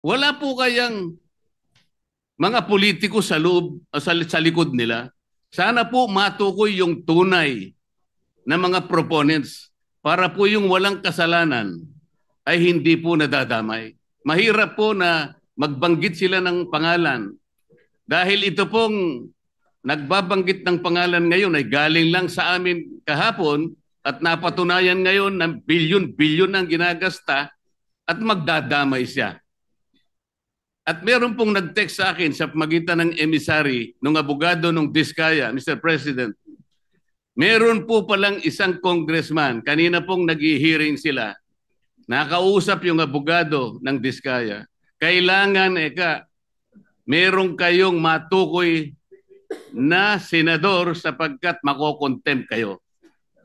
Wala po kayang mga politiko sa loob, sa likod nila. Sana po matukoy yung tunay na mga proponents para po yung walang kasalanan ay hindi po nadadamay. Mahirap po na magbanggit sila ng pangalan dahil ito pong nagbabanggit ng pangalan ngayon ay galing lang sa amin kahapon at napatunayan ngayon ng bilyon-bilyon ang ginagasta at magdadamay siya. At meron pong nag-text sa akin sa magitan ng emissary ng abogado ng Diskaya, Mr. President. Meron po palang isang congressman, kanina pong nag-hearing sila, nakausap yung abogado ng Diskaya. Kailangan, meron kayong matukoy na senador sapagkat makokontempt kayo.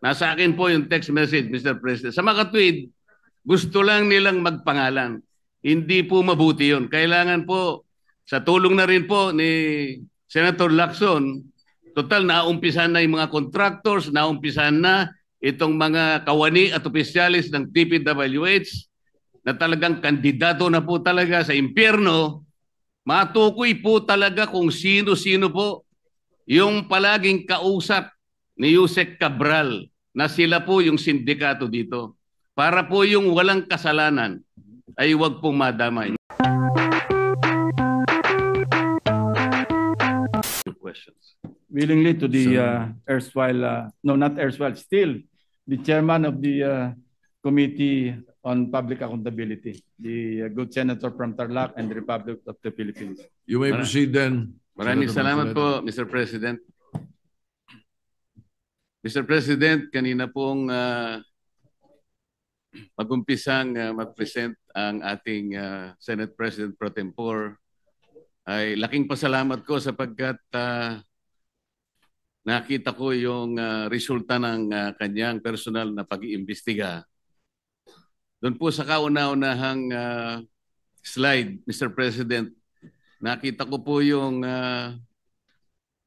Nasa akin po yung text message, Mr. President. Sa mga tweet, gusto lang nilang magpangalan. Hindi po mabuti yun. Kailangan po, sa tulong na rin po ni Senator Lacson, total naumpisan na yung mga contractors, naumpisan na itong mga kawani at opisyalis ng DPWH na talagang kandidato na po talaga sa impyerno, matukoy po talaga kung sino-sino po yung palaging kausap ni Yusek Cabral na sila po yung sindikato dito. Para po yung walang kasalanan ay huwag pong madamay. Questions. Willingly to the erstwhile, no, not erstwhile, still the chairman of the Committee on Public Accountability, the good senator from Tarlac and the Republic of the Philippines. You may proceed then. Maraming salamat po, Mr. President. Mr. President, kanina pong mag-umpisang mag-present ang ating Senate President Pro Tempore, ay laking pasalamat ko sapagkat nakita ko yung resulta ng kanyang personal na pag-iimbestiga. Doon po sa kauna-unahang slide, Mr. President, nakita ko po yung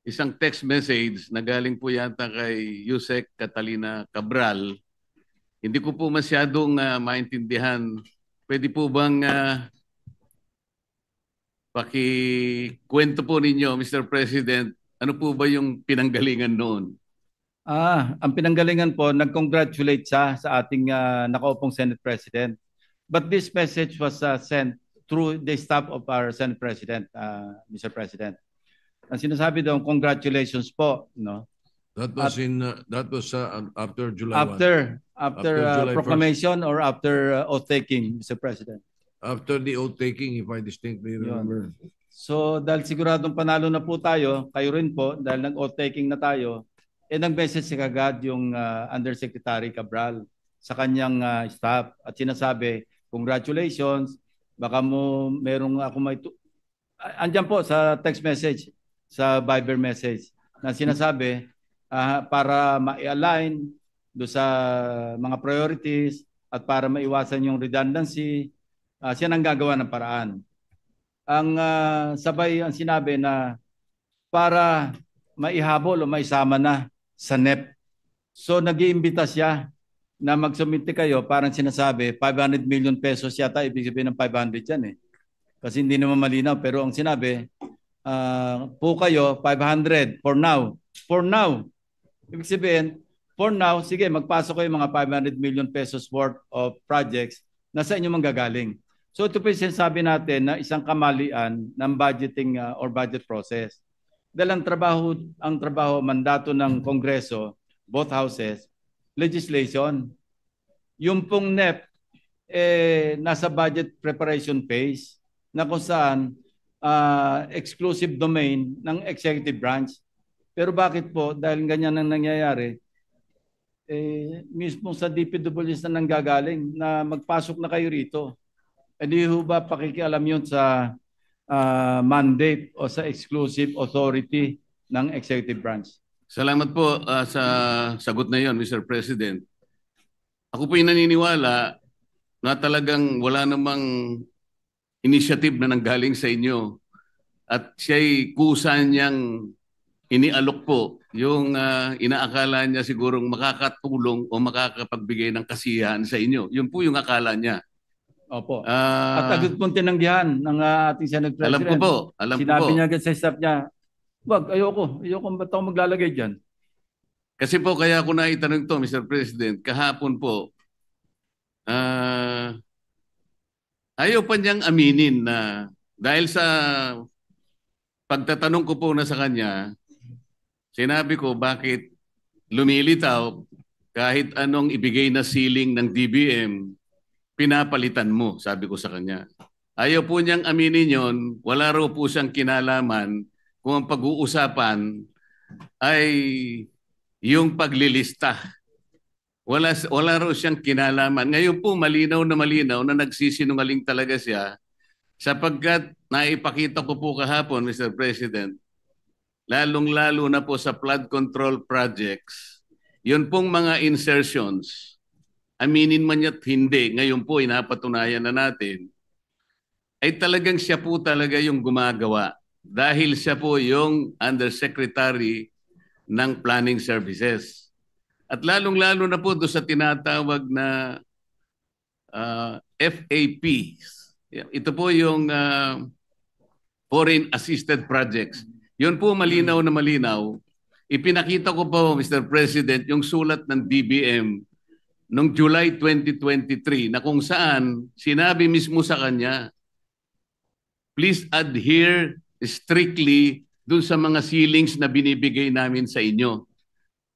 isang text message na galing po yata kay Yusek Catalina Cabral. Hindi ko po masyadong maintindihan. Pwede po bang pakikwento po ninyo, Mr. President, ano po ba yung pinanggalingan noon? Ang pinanggalingan po, nag-congratulate siya sa ating nakaupong Senate President. But this message was sent through the staff of our Senate President, Mr. President. Ang sinasabi doon, congratulations po, no? That was after July 1. After July proclamation 1st. Or after oath-taking, Mr. President? After the oath-taking, if I distinctly remember. So dahil siguradong panalo na po tayo, kayo rin po, dahil nag-oath-taking na tayo, nag-message si kagad yung Undersecretary Cabral sa kanyang staff at sinasabi, congratulations, baka mo merong ako may... Andyan po sa text message, sa Viber message, na sinasabi, para ma-align do sa mga priorities at para maiwasan yung redundancy, siya nang gagawa ng paraan. Ang sabay ang sinabi na para maihabol o maisama na sa NEP. So nag-iimbita siya na magsumite kayo, parang sinasabi 500 million pesos yata, ibig sabihin ng 500 yan eh. Kasi hindi naman malinaw, pero ang sinabi, po kayo 500 for now. For now. Ibig sabihin, for now, sige, magpasok kayo mga 500 million pesos worth of projects na sa inyo manggagaling. So ito po yung sinasabi natin na isang kamalian ng budgeting or budget process. Dahil ang trabaho, mandato ng Kongreso, both houses, legislation. Yung pong NEP, nasa budget preparation phase na kung saan exclusive domain ng executive branch. Pero bakit po, dahil ganyan ang nangyayari, mismo sa DPWH na nanggagaling na magpasok na kayo rito. Hindi ho ba pakikialam yun sa mandate o sa exclusive authority ng executive branch? Salamat po sa sagot na yon, Mr. President. Ako po yung naniniwala na talagang wala namang initiative na nanggaling sa inyo at siya'y kusa niyang inialok po yung inaakala niya sigurong makakatulong o makakapagbigay ng kasiyahan sa inyo. Yun po yung akala niya. Opo. At agad pong tinanggihan ng ating Senate President. Alam ko po. Alam ko po. Sinabi niya agad sa staff niya, wag, ayoko ba't ako maglalagay dyan? Kasi po kaya ako naitanong to, Mr. President, kahapon po, ayaw pa niyang aminin na dahil sa pagtatanong ko po na sa kanya, sinabi ko bakit lumilitaw kahit anong ibigay na ceiling ng DBM, pinapalitan mo, sabi ko sa kanya. Ayaw po niyang aminin yon, wala raw po siyang kinalaman kung ang pag-uusapan ay yung paglilista. Wala raw siyang kinalaman. Ngayon po malinaw na nagsisinungaling talaga siya sapagkat naipakita ko po kahapon, Mr. President, lalong-lalo na po sa flood control projects, yun pong mga insertions, aminin man niya't hindi, ngayon po inapatunayan na natin, ay talagang siya po talaga yung gumagawa dahil siya po yung Undersecretary ng Planning Services. At lalong-lalo na po doon sa tinatawag na FAPs. Ito po yung Foreign Assisted Projects. Yun po malinaw na malinaw. Ipinakita ko po, Mr. President, yung sulat ng DBM noong July 2023 na kung saan sinabi mismo sa kanya, please adhere strictly dun sa mga ceilings na binibigay namin sa inyo.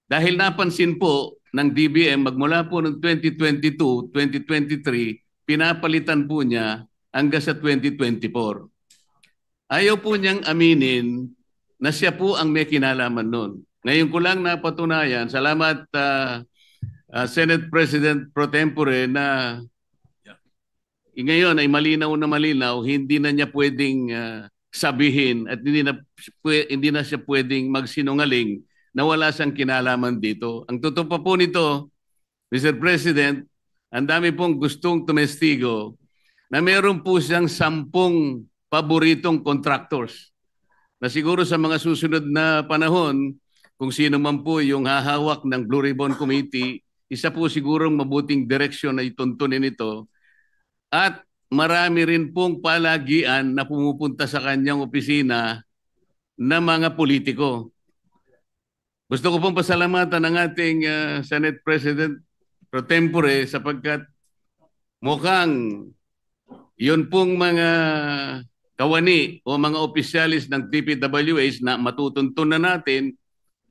Dahil napansin po ng DBM magmula po noong 2022, 2023, pinapalitan po niya hanggang sa 2024. Ayaw po niyang aminin na siya po ang may kinalaman nun. Ngayon ko lang napatunayan, salamat Senate President Pro Tempore na ngayon ay malinaw na malinaw, hindi na niya pwedeng sabihin at hindi na siya pwedeng magsinungaling na wala siyang kinalaman dito. Ang totoo pa po nito, Mr. President, ang dami pong gustong tumestigo na meron po siyang 10 paboritong contractors na siguro sa mga susunod na panahon, kung sino man po yung hahawak ng Blue Ribbon Committee, isa po sigurong mabuting direksyon na ituntunin ito. At marami rin pong palagian na pumupunta sa kanyang opisina na mga politiko. Gusto ko pong pasalamatan ng ating Senate President Pro Tempore sapagkat mukhang yun pong mga kawani o mga opisyalis ng DPWH na matutuntun na natin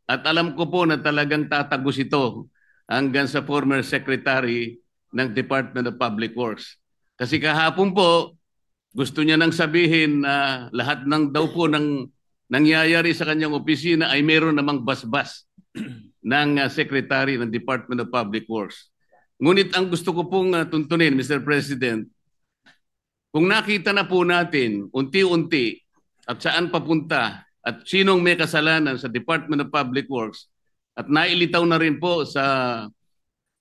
at alam ko po na talagang tatagos ito hanggang sa former Secretary ng Department of Public Works. Kasi kahapon po, gusto niya nang sabihin na lahat ng daw po ng nangyayari sa kanyang opisina ay meron namang basbas ng Secretary ng Department of Public Works. Ngunit ang gusto ko pong tuntunin, Mr. President, kung nakita na po natin unti-unti at saan papunta at sinong may kasalanan sa Department of Public Works at nailitaw na rin po sa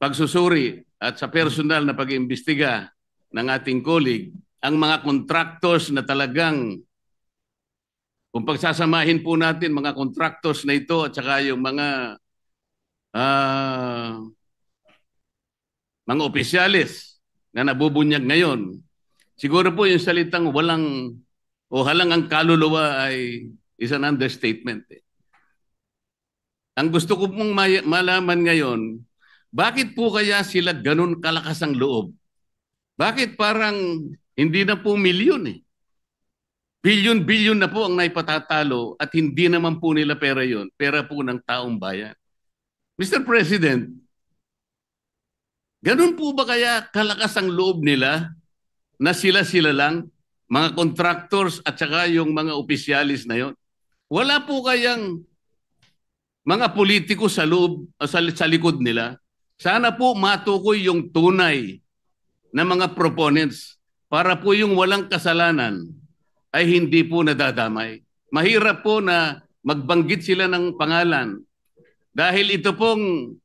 pagsusuri at sa personal na pag-iimbestiga ng ating colleague, ang mga contractors na talagang, kung pagsasamahin po natin mga contractors na ito at saka yung mga opisyalis na nabubunyag ngayon, siguro po yung salitang walang o halang ang kaluluwa ay is an understatement. Ang gusto ko pong malaman ngayon, bakit po kaya sila ganun kalakas ang loob? Bakit parang hindi na po milyon eh? Bilyon-bilyon na po ang naipatatalo at hindi naman po nila pera yun. Pera po ng taong bayan. Mr. President, ganun po ba kaya kalakas ang loob nila na sila-sila lang, mga contractors at saka yung mga opisyalis na yon? Wala po kayang mga politiko sa loob, sa likod nila? Sana po matukoy yung tunay na mga proponents para po yung walang kasalanan ay hindi po nadadamay. Mahirap po na magbanggit sila ng pangalan dahil ito pong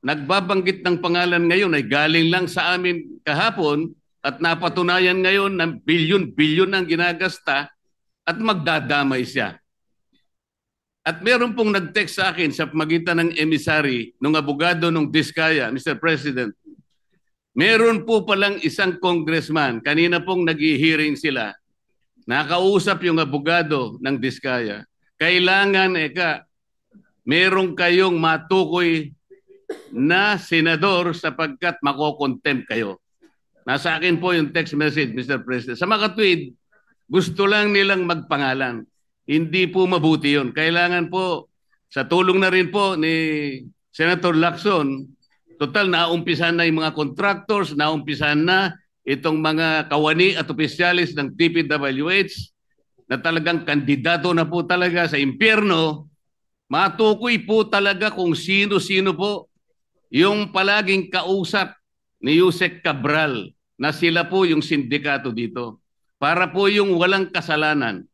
nagbabanggit ng pangalan ngayon ay galing lang sa amin kahapon at napatunayan ngayon na bilyon-bilyon ang ginagasta at magdadamay siya. At meron pong nag-text sa akin sa magitan ng emissary ng abogado ng Diskaya, Mr. President, Meron po palang isang congressman, kanina pong nag-hearing sila, nakausap yung abogado ng Diskaya. Kailangan, meron kayong matukoy na senador sapagkat makokontempt kayo. Nasa akin po yung text message, Mr. President. Sa mga tweet, gusto lang nilang magpangalan. Hindi po mabuti yun. Kailangan po, sa tulong na rin po ni Senator Lacson, total naumpisan na yung mga contractors, naumpisan na itong mga kawani at opisyalis ng DPWH na talagang kandidato na po talaga sa impyerno. Matukoy po talaga kung sino-sino po yung palaging kausap ni Yusek Cabral na sila po yung sindikato dito. Para po yung walang kasalanan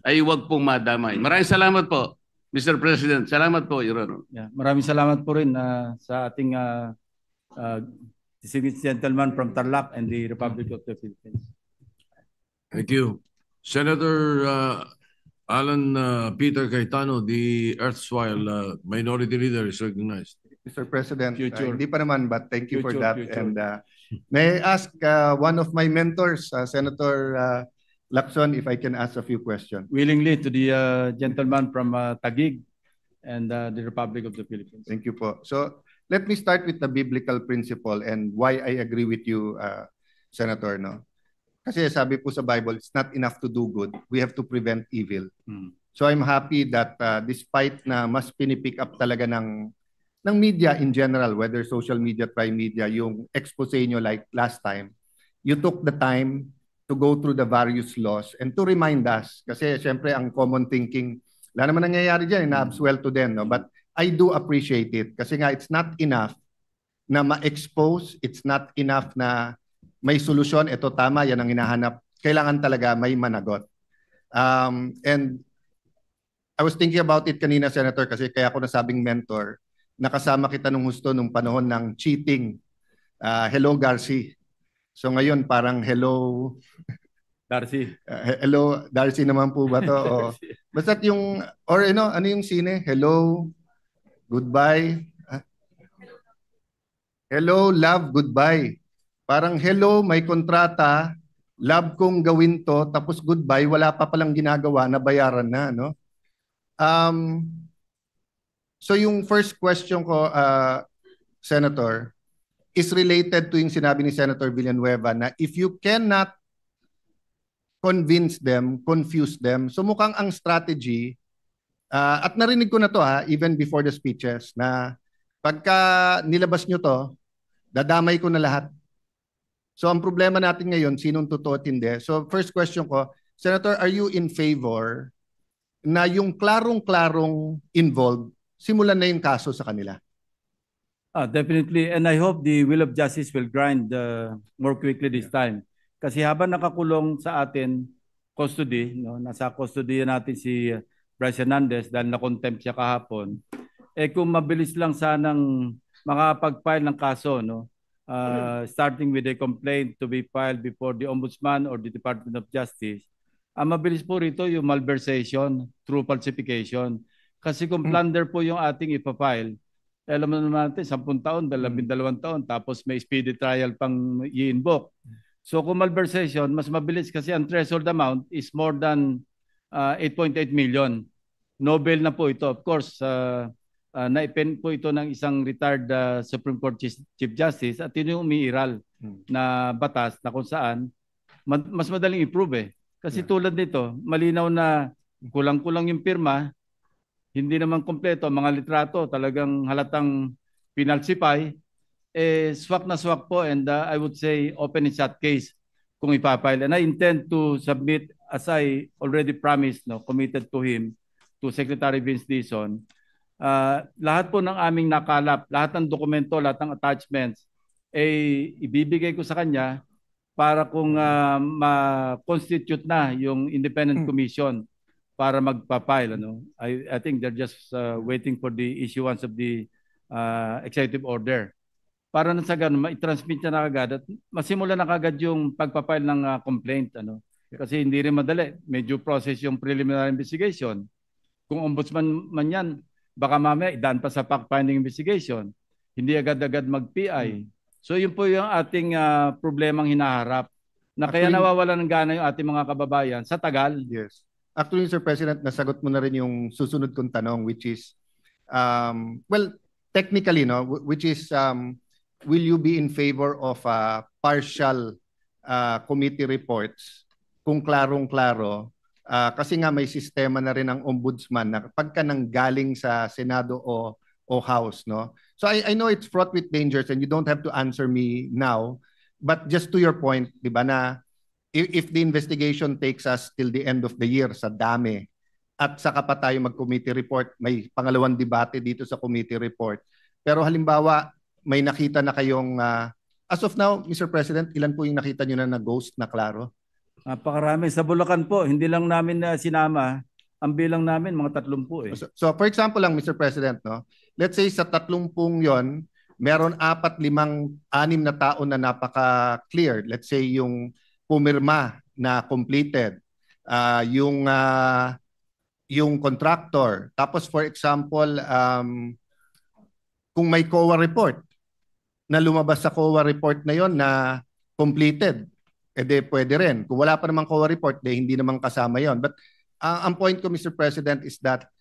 ay huwag pong madamay. Maraming salamat po, Mr. President. Salamat po, Your Honor. Yeah, maraming salamat po rin sa ating distinguished gentleman from Tarlac and the Republic of the Philippines. Thank you. Senator Alan Peter Cayetano, the erstwhile minority leader, is recognized. Mr. President, Future. hindi pa naman, but thank you for Future, that. future. And may I ask one of my mentors, Senator Lacson, if I can ask a few questions. Willingly to the gentleman from Taguig and the Republic of the Philippines. Thank you po. So let me start with the biblical principle and why I agree with you, Senator. No? Kasi sabi po sa Bible, it's not enough to do good. We have to prevent evil. So I'm happy that despite na mas pinipick up talaga ng media in general, whether social media, prime media, yung expose nyo like last time, you took the time to go through the various laws and to remind us. Kasi syempre ang common thinking, wala naman nangyayari dyan, na-absuelto din. No? But I do appreciate it kasi nga it's not enough na ma-expose, it's not enough na may solusyon, ito tama, yan ang hinahanap. Kailangan talaga may managot. And I was thinking about it kanina, Senator, kasi kaya ako nasabing mentor, nakasama kita nung husto nung panahon ng cheating. Hello, Garci. So ngayon parang hello... Darcy. Hello, Darcy naman po ba to? O, basta yung, or ano yung sine? Hello, goodbye. Hello, love, goodbye. Parang hello, may kontrata, love kong gawin to, tapos goodbye, wala pa palang ginagawa na bayaran na, no? So yung first question ko, Senator, is related to yung sinabi ni Senator Villanueva na if you cannot convince them, confuse them, so mukhang ang strategy, at narinig ko na to even before the speeches, na pagka nilabas nyo to, dadamay ko na lahat. So ang problema natin ngayon, sinong totoo at hindi. So first question ko, Senator, are you in favor na yung klarong-klarong involved, simulan na yung kaso sa kanila? Definitely. And I hope the will of justice will grind more quickly this time. Kasi habang nakakulong sa atin, custody, no, nasa custody natin si Bryce Hernandez dahil na-contempt siya kahapon, kung mabilis lang sanang makapag-file ng kaso, no, starting with a complaint to be filed before the Ombudsman or the Department of Justice, mabilis po rito yung malversation through falsification. Kasi kung plunder po yung ating ipafile, alam mo naman natin, 10 taon, 12 taon, tapos may speedy trial pang i-invoke. So kung malversation, mas mabilis kasi ang threshold amount is more than 8.8 million. No bail na po ito. Of course, naipen po ito ng isang retired Supreme Court Chief Justice at yun yung umiiral na batas na kung saan mas madaling i-prove Kasi tulad nito, malinaw na kulang-kulang yung pirma, hindi naman kompleto, mga litrato talagang halatang pinalsify, swak na swak po and I would say open and shut case kung ipapile. And I intend to submit, as I already promised, committed to him, to Secretary Vince Dizon, lahat po ng aming nakalap, lahat ng dokumento, lahat ng attachments, ibibigay ko sa kanya para kung ma-constitute na yung independent commission para magpa-file. I think they're just waiting for the issuance of the executive order. Para na sa ganun, ma-transmit niya na kagad at masimula na kagad yung pagpa-file ng complaint. Kasi hindi rin madali. Medyo process yung preliminary investigation. Kung ombudsman man yan, baka mamaya idaan pa sa fact-finding investigation. Hindi agad-agad mag-PI. So yun po yung ating problemang hinaharap na kaya Actually- nawawalan ng gana yung ating mga kababayan sa tagal. Yes. Actually, Mr. President, nasagot mo na rin yung susunod kong tanong, which is, well, technically, no, which is, will you be in favor of partial committee reports kung klarong-klaro? Kasi nga may sistema na rin ang ombudsman na pagka nanggaling sa Senado o House, no? So I know it's fraught with dangers and you don't have to answer me now, but just to your point, di ba, na if the investigation takes us till the end of the year sa dami at saka pa tayo mag-committee report, may pangalawang debate dito sa committee report. Pero halimbawa, may nakita na kayong, as of now, Mr. President, ilan po yung nakita nyo na ghost na klaro? Napakarami. Sa Bulacan po, hindi lang namin sinama. Ang bilang namin, mga 30 eh. So for example lang, Mr. President, no? Let's say sa 30 yon, meron 4, 5, 6 na tao na napaka-clear. Let's say yung pumirma na completed, yung contractor. Tapos for example, kung may COA report na lumabas sa COA report na yon na completed, edi pwede rin. Kung wala pa namang COA report, hindi naman kasama yon. But ang point ko, Mr. President, is that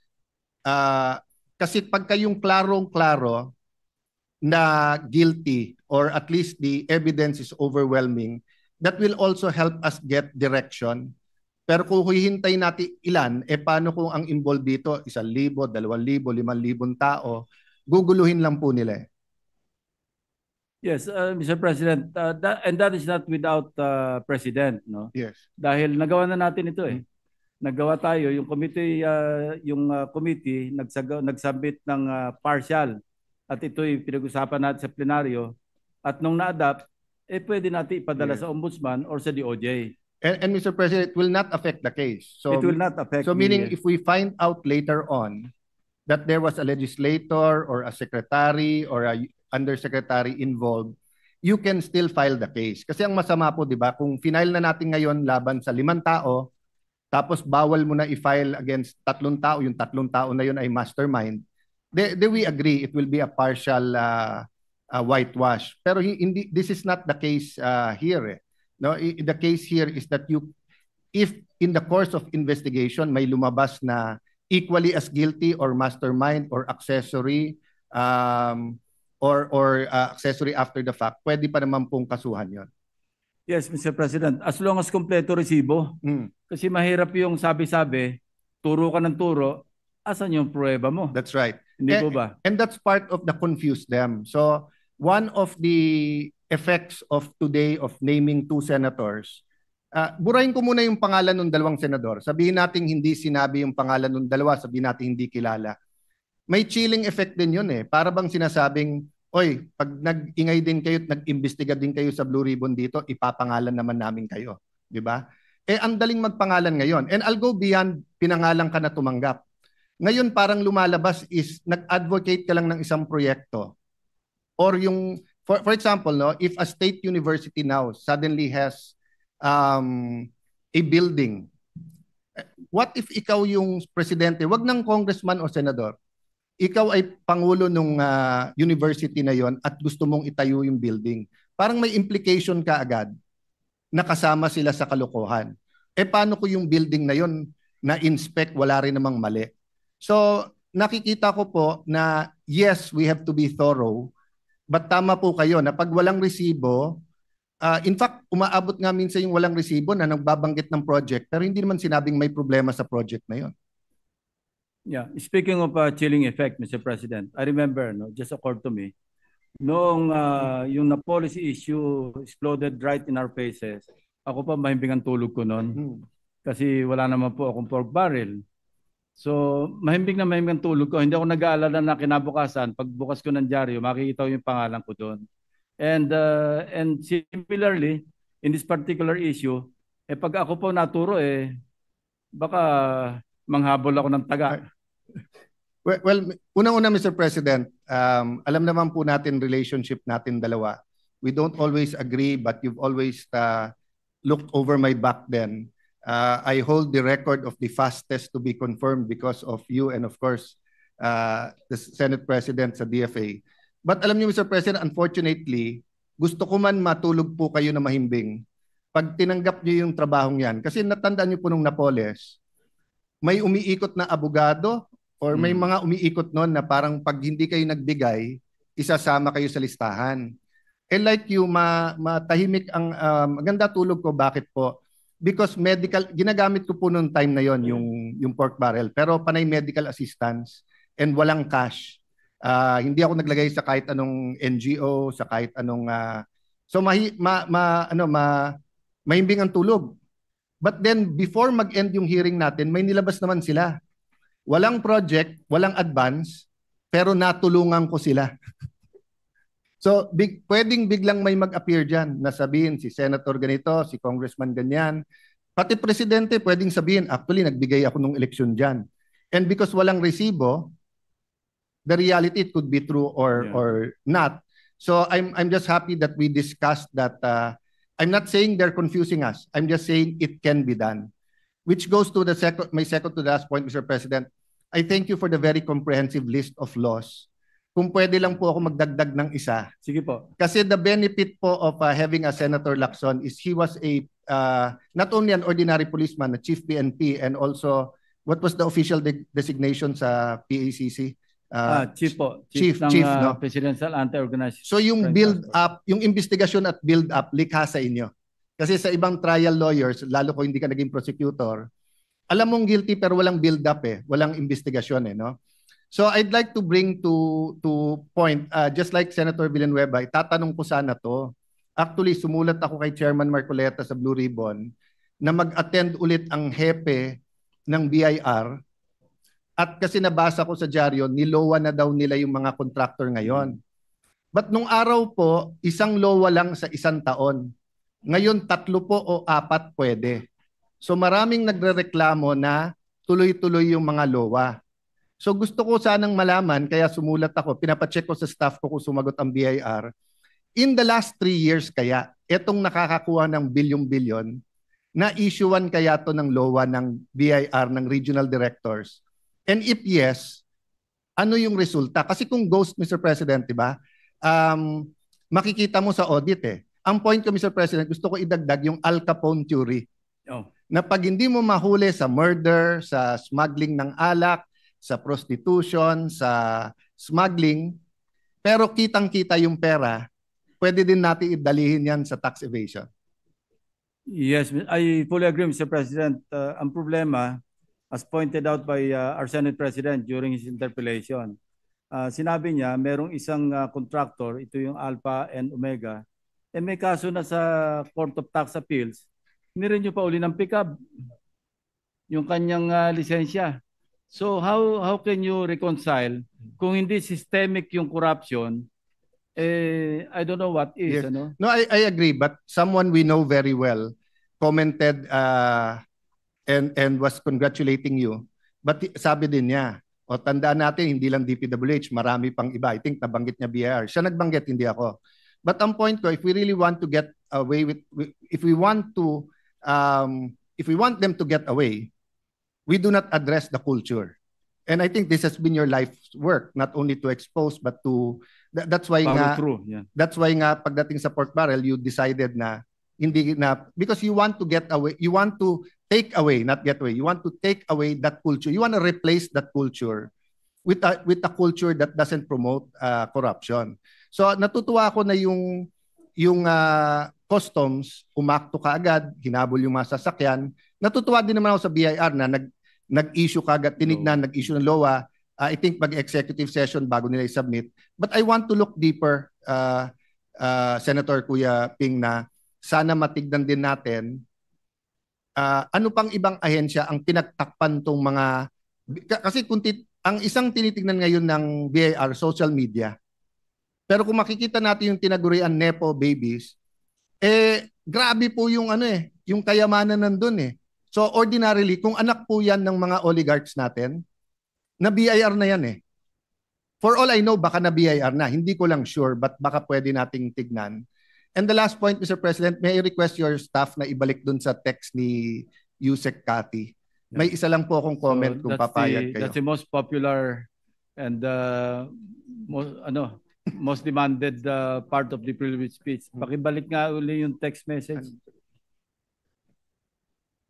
kasi pagka yung klarong-klaro na guilty or at least the evidence is overwhelming, that will also help us get direction. Pero kung hihintay natin ilan, paano kung ang involved dito, 1,000, 2,000, 5,000 tao, guguluhin lang po nila eh. Yes, Mr. President, that is not without President, no? Yes. Dahil nagawa na natin ito eh. Nagawa tayo, yung committee, nagsubmit ng partial at ito'y pinag-usapan natin sa plenaryo at nung na-adapt, pwede natin ipadala sa Ombudsman or sa DOJ. And Mr. President, it will not affect the case. So It will not affect So meaning if we find out later on that there was a legislator or a secretary or a undersecretary involved, you can still file the case. Kasi ang masama po, di ba, kung final na natin ngayon laban sa 5 tao, tapos bawal mo na i-file against 3 tao, yung 3 tao na yun ay mastermind, then we agree it will be a partial whitewash. Pero hindi, this is not the case here. No, the case here is that if in the course of investigation may lumabas na equally as guilty or mastermind or accessory or accessory after the fact, pwede pa naman pong kasuhan yon. Yes, Mr. President, as long as kompleto resibo. Kasi mahirap yung sabi-sabi, turo ka ng turo, asan yung pruweba mo? That's right. Hindi po ba? And that's part of the confuse them. So one of the effects of today of naming 2 senators, burahin ko muna yung pangalan ng 2 senador. Sabihin natin hindi sinabi yung pangalan ng 2, sabihin natin hindi kilala. May chilling effect din yun eh. Para bang sinasabing, oy, pag nag-ingay din kayo at nag-imbestiga din kayo sa Blue Ribbon dito, ipapangalan naman namin kayo. Di ba? Ang daling magpangalan ngayon. And I'll go beyond pinangalan ka na tumanggap. Ngayon parang lumalabas is nag-advocate ka lang ng isang proyekto. Or yung, for example, no, if a state university now suddenly has a building, what if ikaw yung presidente, wag ng congressman o senador, ikaw ay pangulo ng university na yon at gusto mong itayo yung building. Parang may implication ka agad na kasama sila sa kalokohan. Paano ko yung building na yon na-inspect, wala rin namang mali. So, nakikita ko po na yes, we have to be thorough, but tama po kayo na pag walang resibo, in fact, umaabot nga minsan yung walang resibo na nagbabanggit ng project pero hindi naman sinabing may problema sa project na yon. Yeah, speaking of chilling effect, Mr. President, I remember, no, just occurred to me, noong yung na policy issue exploded right in our faces, ako pa mahimbing ang tulog ko noon kasi wala naman po akong pork barrel. So, mahimbing ang tulog ko. Hindi ako nag-aalala na kinabukasan, pagbukas ko ng dyaryo, makikita ko yung pangalan ko doon. And similarly, in this particular issue, pag ako po naturo, baka manghabol ako ng taga. Well, unang-una, Mr. President, alam naman po natin relationship natin dalawa. We don't always agree, but you've always looked over my back then. I hold the record of the fastest to be confirmed because of you and of course, the Senate President sa DFA. But alam niyo, Mr. President, unfortunately, gusto ko man matulog po kayo na mahimbing pag tinanggap niyo yung trabahong yan. Kasi natandaan niyo po nung Napoles, may umiikot na abogado or may mga umiikot noon na parang pag hindi kayo nagbigay, isasama kayo sa listahan. And like you, matahimik ang maganda tulog ko. Bakit po? Because medical, ginagamit ko po noong time na yon yung pork barrel. Pero panay medical assistance and walang cash. Hindi ako naglagay sa kahit anong NGO, sa kahit anong mahimbing ang tulog. But then before mag-end yung hearing natin, may nilabas naman sila. Walang project, walang advance, pero natulungan ko sila. So pwedeng biglang may mag-appear dyan na sabihin si Senator ganito, si Congressman ganyan. Pati Presidente pwedeng sabihin, actually nagbigay ako nung eleksyon dyan. And because walang resibo, the reality it could be true or not. So I'm just happy that we discussed that. I'm not saying they're confusing us. I'm just saying it can be done. Which goes to my second to last point, Mr. President. I thank you for the very comprehensive list of laws. Kung pwede lang po ako magdagdag ng isa. Sige po. Kasi the benefit po of having a Senator Lacson is he was not only an ordinary policeman, a chief PNP, and also, what was the official designation sa PACC? Chief po. Chief, no? Presidential Anti-Organized. So yung build up, yung investigasyon at build up, likha sa inyo. Kasi sa ibang trial lawyers, lalo kung hindi ka naging prosecutor, alam mong guilty pero walang build up walang investigasyon no? So I'd like to bring to point, just like Senator Villanueva, itatanong ko sana to. Actually, sumulat ako kay Chairman Marcoleta sa Blue Ribbon na mag-attend ulit ang hepe ng BIR. At kasi nabasa ko sa dyaryo, nilowa na daw nila yung mga contractor ngayon. But nung araw po, isang lowa lang sa isang taon. Ngayon, 3 po o 4 pwede. So maraming nagrereklamo na tuloy-tuloy yung mga lowa. So gusto ko sanang malaman, kaya sumulat ako, pinapacheck ko sa staff ko kung sumagot ang BIR. In the last 3 years kaya, etong nakakakuha ng bilyon-bilyon, na-issuean kaya to ng lowa ng BIR, ng regional directors? And if yes, ano yung resulta? Kasi kung ghost, Mr. President, diba? Makikita mo sa audit Ang point ko, Mr. President, gusto ko idagdag yung Al Capone theory. Na pag hindi mo mahuli sa murder, sa smuggling ng alak, sa prostitution, sa smuggling, pero kitang-kita yung pera, pwede din natin idalihin yan sa tax evasion. Yes, I fully agree, Mr. President. Ang problema, as pointed out by our Senate President during his interpellation, sinabi niya merong isang contractor, ito yung Alpha and Omega, may kaso na sa Court of Tax Appeals, nirenew pa uli ng pickup yung kanyang lisensya. So how can you reconcile kung hindi systemic yung corruption? I don't know what is. Yes. No, I agree, but someone we know very well commented and was congratulating you. But sabi din niya, tandaan natin, hindi lang DPWH, marami pang iba. I think nabanggit niya BIR. Siya nagbanggit, hindi ako. But ang point ko, if we really want to get away if we want them to get away, we do not address the culture. And I think this has been your life's work, not only to expose, but to, that's why that's why nga pagdating sa pork barrel, you decided na, hindi na, because you want to get away, you want to take away, not get away, you want to take away that culture. You want to replace that culture with a culture that doesn't promote corruption. So natutuwa ako na yung customs, umakto kaagad, hinabol yung mga sasakyan. Natutuwa din naman ako sa BIR na nag-issue kaagad, tinignan, nag-issue ng LOA. I think mag-executive session bago nila i-submit. But I want to look deeper, Senator Kuya Ping, na sana matignan din natin ano pang ibang ahensya ang pinagtakpan tong mga, kasi ang isang tinitignan ngayon ng BIR, social media. Pero kung makikita natin yung tinagurian Nepo babies, grabe po yung yung kayamanan nandun So ordinarily, kung anak po yan ng mga oligarchs natin, na BIR na yan For all I know, baka na BIR na. Hindi ko lang sure, but baka pwede nating tignan. And the last point, Mr. President, may I request your staff na ibalik dun sa text ni Yusek Kati. May isa lang po akong comment kung papayag kayo. That's the most popular and most demanded part of the privilege speech. Pakibalik nga uli yung text message.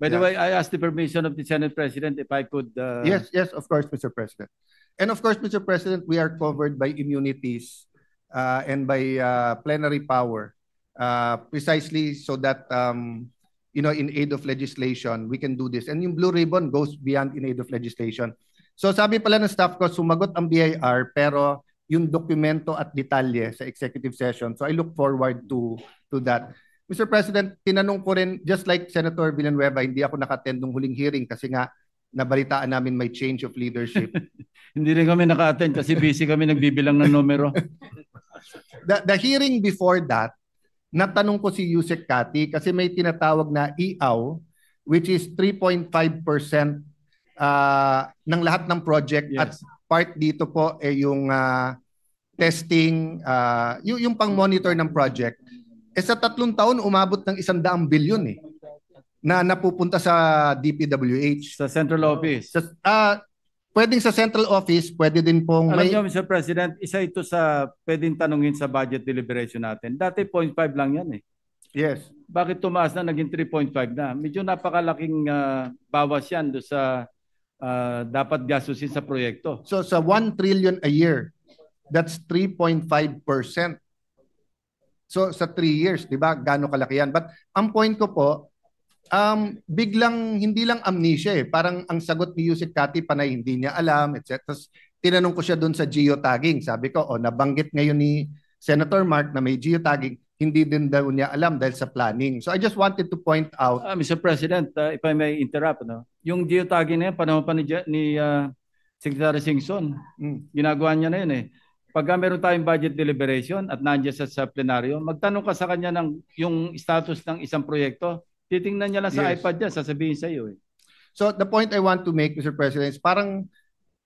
By the way, I asked the permission of the Senate President if I could... Yes, of course, Mr. President. And of course, Mr. President, we are covered by immunities and by plenary power precisely so that, in aid of legislation, we can do this. And yung blue ribbon goes beyond in aid of legislation. So sabi pala ng staff ko, sumagot ang BIR pero yung dokumento at detalye sa executive session. So I look forward to that. Mr. President, tinanong ko rin, just like Senator Villanueva, hindi ako naka-attend ng huling hearing kasi nga nabalitaan namin may change of leadership. Hindi rin kami naka-attend kasi busy kami nagbibilang ng numero. The hearing before that, natanong ko si Yusek Kati kasi may tinatawag na IAW, which is 3.5% ng lahat ng project. Yes. At part dito po yung testing, yung pang-monitor ng project. Sa 3 taon, umabot ng 100 bilyon na napupunta sa DPWH. Sa central office. Pwedeng sa central office, pwede din pong Alam niyo, Mr. President, isa ito sa pwedeng tanungin sa budget deliberation natin. Dati 0.5 lang yan Yes. Bakit tumaas na naging 3.5 na? Medyo napakalaking bawas yan do sa dapat gastusin sa proyekto. So sa 1 trillion a year, that's 3.5%. So sa 3 years, di ba, gaano kalaki yan? But ang point ko po, biglang hindi lang amnesia Parang ang sagot ni Yusek Kati panay hindi niya alam, etc. Tapos tinanong ko siya doon sa geotagging. Sabi ko, nabanggit ngayon ni Senator Mark na may geotagging, hindi din daw niya alam dahil sa planning. So I just wanted to point out... Mr. President, if I may interrupt, yung geotagging na yan, panahon pa ni Secretary Singson, ginagawa niya na yun Pagka meron tayong budget deliberation at nandiyan sa plenaryo, magtanong ka sa kanya ng yung status ng isang proyekto, titingnan niya lang sa iPad niya, sasabihin sa iyo So the point I want to make, Mr. President, is parang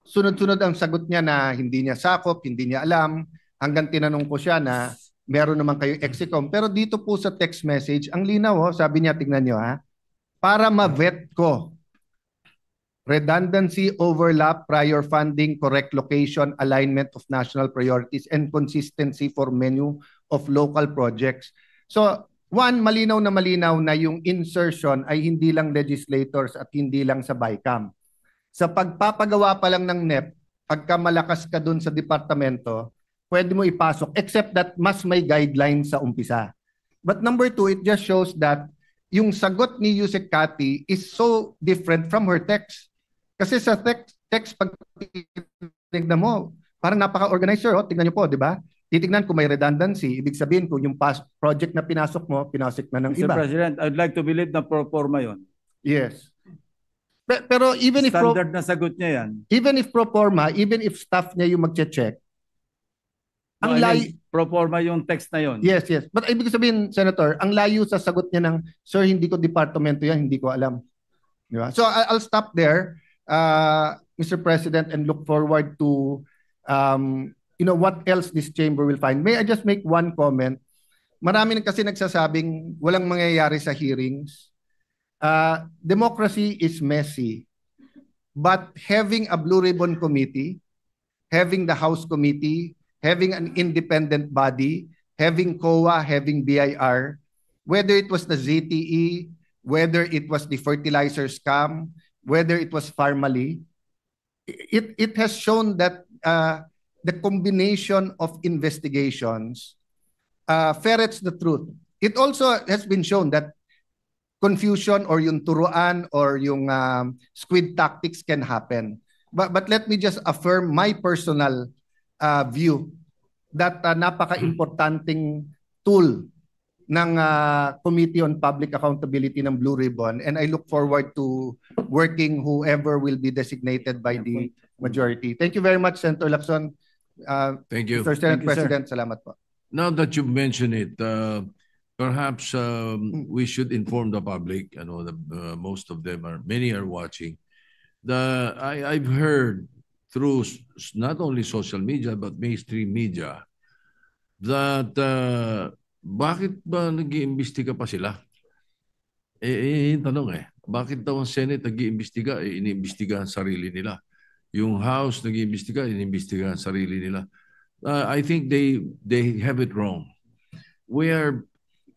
sunod-sunod ang sagot niya na hindi niya sakop, hindi niya alam, hanggang tinanong ko siya na meron naman kayo execom. Pero dito po sa text message, ang linaw sabi niya, tingnan niyo para ma-vet ko. Redundancy, overlap, prior funding, correct location, alignment of national priorities, and consistency for menu of local projects. So, one, malinaw na yung insertion ay hindi lang legislators at hindi lang sa BICAM. Sa pagpapagawa pa lang ng NEP, pagka malakas ka dun sa departamento, pwede mo ipasok, except that mas may guidelines sa umpisa. But number 2, it just shows that yung sagot ni Yusek Kati is so different from her text. Kasi sa text pag tignan mo, parang napaka-organized, sir. Tignan niyo po, di ba? Titignan kung may redundancy. Ibig sabihin kung yung project na pinasok mo, pinasok na ng Mr. iba. President, I'd like to believe na pro forma yun. Yes. Pero even if standard na sagot niya yan. Even if pro forma, even if staff niya yung magche-check, ang pro forma yung text na yun. Yes. But ibig sabihin, Senator, ang layo sa sagot niya ng, sir, hindi ko departamento yan, hindi ko alam. Di ba? So I'll stop there. Mr. President, and look forward to what else this chamber will find. May I just make one comment? Marami kasi nagsasabing walang mangyayari sa hearings. Democracy is messy. But having a Blue Ribbon Committee, having the House Committee, having an independent body, having COA, having BIR, whether it was the ZTE, whether it was the fertilizer scam, whether it was Farmally, it has shown that the combination of investigations ferrets the truth. It also has been shown that confusion or yung turuan or yung squid tactics can happen. But let me just affirm my personal view that napaka-importanting tool ng Committee on Public Accountability ng Blue Ribbon, and I look forward to working whoever will be designated by the majority. Thank you very much, Senator Lacson. Thank you. Mr. Senate President, salamat po. Now that you mention it, perhaps we should inform the public. I know most of them many are watching. I've heard through not only social media but mainstream media that bakit ba nag-iimbestiga pa sila? Yung tanong bakit daw ang Senate nag-iimbestiga? Iniimbestiga ang sarili nila. Yung House nag-iimbestiga, iniimbestiga ang sarili nila. I think they have it wrong. We are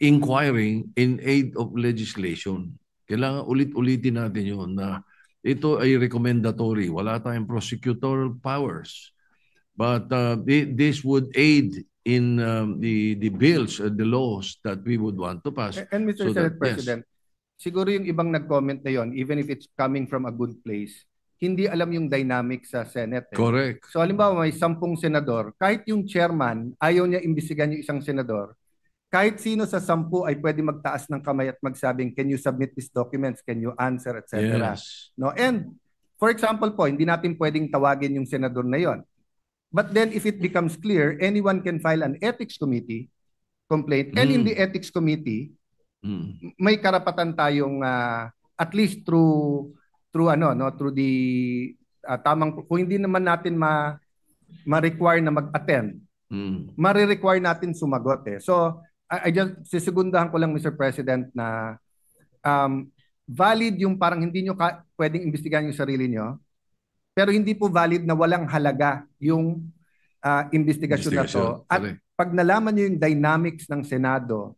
inquiring in aid of legislation. Kailangan ulit-ulitin natin yun na ito ay recommendatory. Wala tayong prosecutorial powers. But this would aid in the bills, the laws that we would want to pass. And Mr. So Senate that- yes. President, siguro yung ibang nag-comment na yon, even if it's coming from a good place, hindi alam yung dynamic sa Senate. Correct. So halimbawa may 10 senador, kahit yung chairman ayaw niya imbestigahan yung isang senador, kahit sino sa 10 ay pwede magtaas ng kamay at magsabing, can you submit these documents, can you answer, etc. Yes. No? And for example po, hindi natin pwedeng tawagin yung senador na yon. But then if it becomes clear, anyone can file an ethics committee complaint. And in the ethics committee, may karapatan tayong at least through the tamang, kung hindi naman natin ma-require na mag-attend, ma-require natin sumagot eh. So I just sisegundahan ko lang, Mr. President, na valid yung parang hindi nyo pwedeng imbestigahan yung sarili nyo, pero hindi po valid na walang halaga yung investigasyon na to. At pag nalaman nyo yung dynamics ng Senado,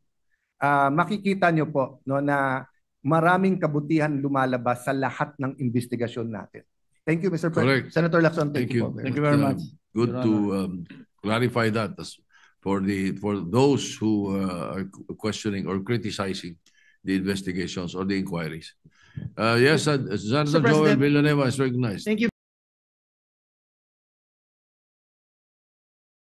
makikita nyo po no, na maraming kabutihan lumalabas sa lahat ng investigasyon natin. Thank you, Mr. President. Senator Lacson, thank you. Thank you very much. Good to clarify that for those who are questioning or criticizing the investigations or the inquiries. Yes, Senator Joel Villanueva is recognized. Thank you.